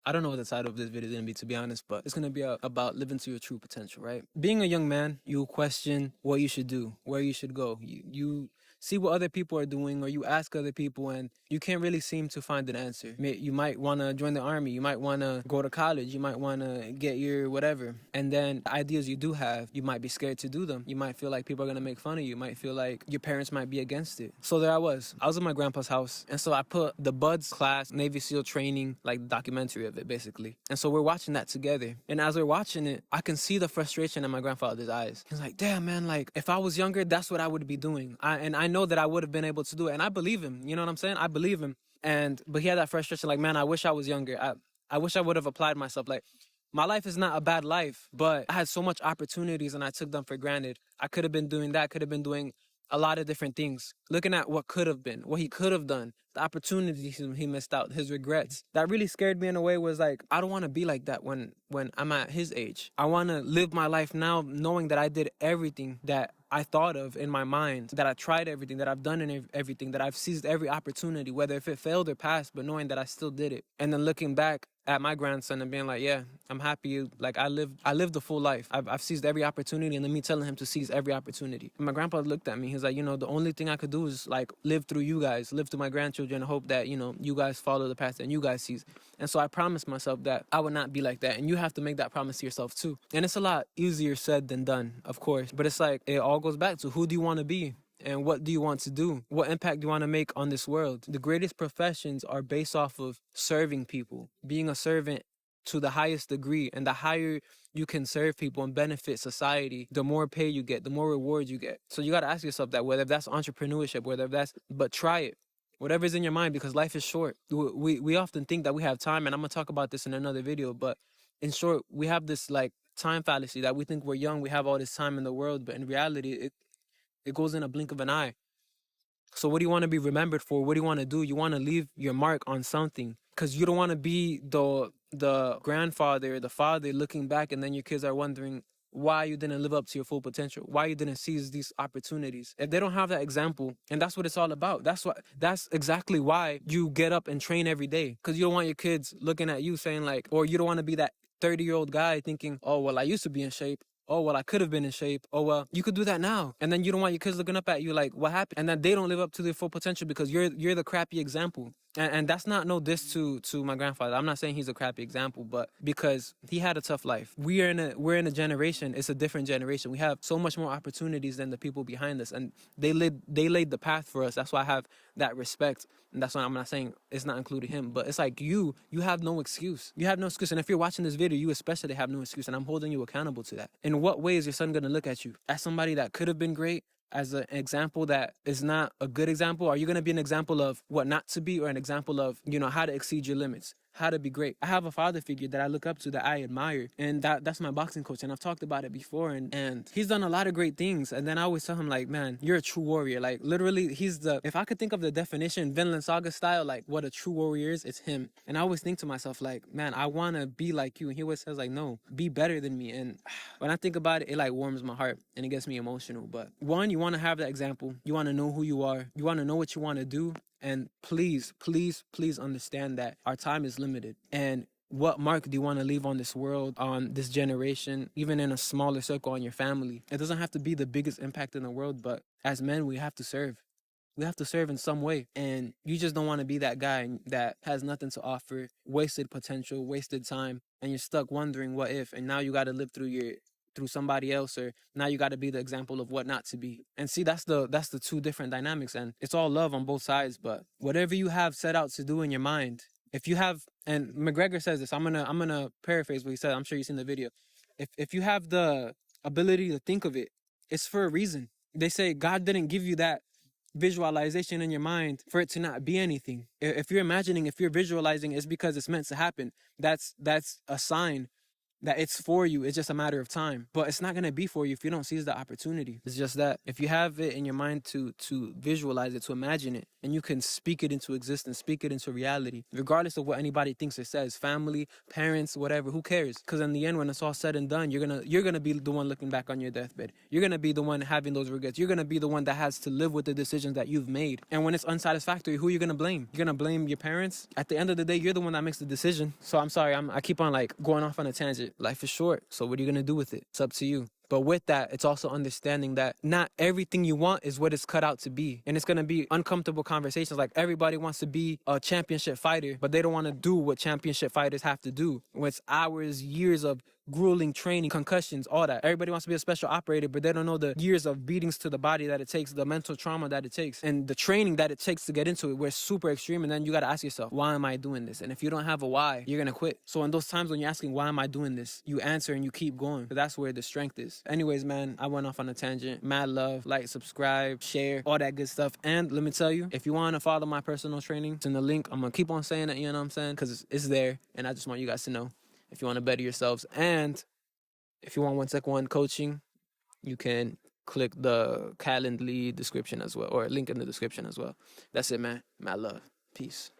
I don't know what the title of this video is going to be, to be honest, but it's going to be about living to your true potential, right? Being a young man, you question what you should do, where you should go. You see what other people are doing, or you ask other people, and you can't really seem to find an answer. You might want to join the army. You might want to go to college. You might want to get your whatever. And then the ideas you do have, you might be scared to do them. You might feel like people are going to make fun of you. You might feel like your parents might be against it. So there I was. I was in my grandpa's house. And so I put the Buds class, Navy SEAL training, like documentary of it, basically. And so we're watching that together. And as we're watching it, I can see the frustration in my grandfather's eyes. He's like, damn, man, like, if I was younger, that's what I would be doing. And I know that I would have been able to do it. And I believe him. You know what I'm saying? I believe him. But he had that frustration, like, man, I wish I was younger. I wish I would have applied myself. Like, my life is not a bad life, but I had so much opportunities and I took them for granted. I could have been doing that, could have been doing a lot of different things. Looking at what could have been, what he could have done, the opportunities he missed out, his regrets. That really scared me in a way. Was like, I don't want to be like that when I'm at his age. I want to live my life now knowing that I did everything that I thought of in my mind, that I tried everything, that I've done in everything, that I've seized every opportunity, whether if it failed or passed, but knowing that I still did it. And then looking back at my grandson and being like, yeah, I'm happy. Like, I lived a full life. I've seized every opportunity, and then me telling him to seize every opportunity. And my grandpa looked at me. He's like, the only thing I could do is like live through you guys, live through my grandchildren, and hope that, you guys follow the path that you guys seize. And so I promised myself that I would not be like that. And you have to make that promise to yourself too. And it's a lot easier said than done, of course. But it's like, it all goes back to, who do you want to be? And what do you want to do? What impact do you want to make on this world? The greatest professions are based off of serving people, being a servant to the highest degree. And the higher you can serve people and benefit society, the more pay you get, the more rewards you get. So you got to ask yourself that, whether that's entrepreneurship, but try it. Whatever's in your mind, because life is short. We often think that we have time, and I'm going to talk about this in another video, but in short, we have this like time fallacy that we think we're young, we have all this time in the world, but in reality, it goes in a blink of an eye. So what do you want to be remembered for? What do you want to do? You want to leave your mark on something, because you don't want to be the grandfather, the father looking back, and then your kids are wondering why you didn't live up to your full potential, why you didn't seize these opportunities. If they don't have that example, and that's what it's all about. That's exactly why you get up and train every day, because you don't want your kids looking at you saying like, or you don't want to be that 30-year-old guy thinking, oh, well, I used to be in shape. Oh, well, I could have been in shape. Oh, well, you could do that now. And then you don't want your kids looking up at you like, what happened? And then they don't live up to their full potential because you're the crappy example. And that's not no diss to my grandfather. I'm not saying he's a crappy example, but because he had a tough life. We're in a generation, it's a different generation. We have so much more opportunities than the people behind us. And they laid the path for us. That's why I have that respect. And that's why I'm not saying it's not including him. But it's like you have no excuse. You have no excuse. And if you're watching this video, you especially have no excuse. And I'm holding you accountable to that. In what way is your son going to look at you? As somebody that could have been great? As an example that is not a good example? Are you going to be an example of what not to be, or an example of, how to exceed your limits, how to be great? I have a father figure that I look up to, that I admire, and that's my boxing coach. And I've talked about it before, and he's done a lot of great things. And then I always tell him like, man, you're a true warrior. Like, literally, if I could think of the definition, Vinland Saga style, like what a true warrior is, it's him. And I always think to myself like, man, I want to be like you. And he always says like, no, be better than me. And when I think about it, it like warms my heart and it gets me emotional. But one, you want to have that example. You want to know who you are. You want to know what you want to do. And please, please, please understand that our time is limited. And what mark do you want to leave on this world, on this generation, even in a smaller circle, on your family? It doesn't have to be the biggest impact in the world, but as men, we have to serve. We have to serve in some way. And you just don't want to be that guy that has nothing to offer, wasted potential, wasted time, and you're stuck wondering what if, and now you got to live through somebody else, or now you got to be the example of what not to be. And see, that's the two different dynamics, and it's all love on both sides. But whatever you have set out to do in your mind, if you have, and McGregor says this, I'm gonna paraphrase what he said. I'm sure you've seen the video. If you have the ability to think of it, it's for a reason. They say God didn't give you that visualization in your mind for it to not be anything. If you're imagining, if you're visualizing, it's because it's meant to happen. That's a sign that it's for you. It's just a matter of time. But it's not going to be for you if you don't seize the opportunity. It's just that if you have it in your mind to visualize it, to imagine it, and you can speak it into existence, speak it into reality, regardless of what anybody thinks or says, family, parents, whatever, who cares? Because in the end, when it's all said and done, you're gonna be the one looking back on your deathbed. You're gonna be the one having those regrets. You're gonna be the one that has to live with the decisions that you've made. And when it's unsatisfactory, who are you gonna blame? You're gonna blame your parents? At the end of the day, you're the one that makes the decision. So I'm sorry, I keep on like going off on a tangent. Life is short, so what are you gonna do with it? It's up to you. But with that, it's also understanding that not everything you want is what it's cut out to be. And it's going to be uncomfortable conversations. Like everybody wants to be a championship fighter, but they don't want to do what championship fighters have to do. When it's hours, years of grueling training, concussions, all that. Everybody wants to be a special operator, but they don't know the years of beatings to the body that it takes, the mental trauma that it takes, and the training that it takes to get into it, where it's super extreme. And then you got to ask yourself, why am I doing this? And if you don't have a why, you're going to quit. So in those times when you're asking, why am I doing this? You answer and you keep going. But that's where the strength is. Anyways, man, I went off on a tangent. Mad love, like, subscribe, share, all that good stuff. And let me tell you, if you want to follow my personal training, it's in the link. I'm going to keep on saying it, you know what I'm saying? Because it's there. And I just want you guys to know if you want to better yourselves. And if you want 1-to-1 coaching, you can click the Calendly description as well, or link in the description as well. That's it, man. Mad love. Peace.